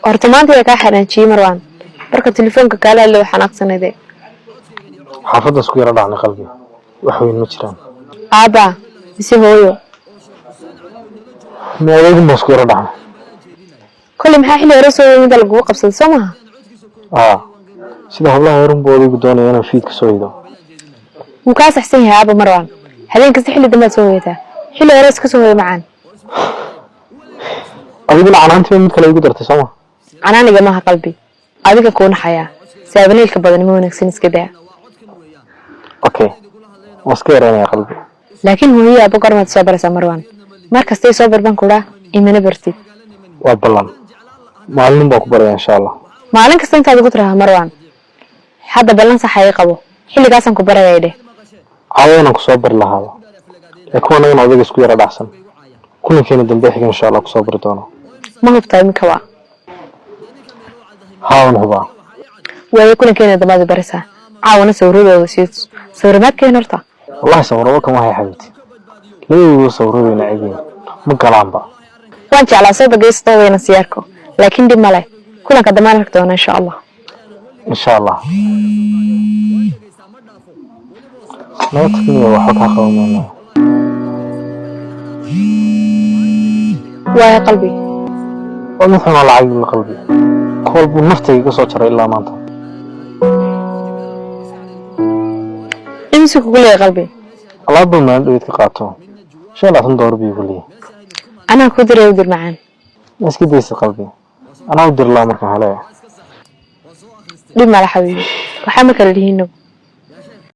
hortamaanta ka xanaajiyay Marwan marka telefoonka kala loo xanaaqsanade حافظ اسكو يرى عن قلبي وحوين مجران aaba mise hooyo ما يجي مسكو يرى عن kulli maxaa xilli hore soo yimid lagu qabsaday Soomaha sida hablaha yarun boodi doonay inaan fiid ka soo yido wuu ka saxsan yahay aaba Marwan habeen kasta xilli dambe soo yeetaa xilli hore iska soo macaan adiga canaantii mid kale igu dartay Soomaa anaaniga ma qalbi adiga koona xayaa saabaneelka badan ma wanaagsan iska daa okay waska yareynaya qalbi laakiin hooyo aaba gormad soo baraysa Marwan markastay soo barban kula imana bartid waa ballan maalin baa ku baraya insha Allah maalin kasta intaad ugu tiraha Marwan hadda ballan sax ay qabo xilligaasan ku barayay caawina ku soo bar lahaado ee kuwana adiga isku yara dhacsan kulankeena dambe xiga insha Allah ku soo bari doono ma hubtay imika waa haan huba way kulankeena dambe baraysa caawina sawirada wasiid sawirmaadkeen horta wallahi sawirada kama hay xabibti leeyo sawirada naciibin ma galaanba waan jeclaa soo dhageysto wayna siyaarko laakiin dib male kulanka damaan arki doona insha Allah ما تكني وحكها قومنا ويا قلبي ومثل ما العيب من قلبي قلب نفتي قصة ترى إلا ما أنت امسك قول يا قلبي الله بما أنت قاطو شو لا تندور بي يقول لي أنا قدر يقدر معان بس كده يس قلبي أنا أقدر الله مركها عليه ليه ما حبيبي وحامك اللي هينو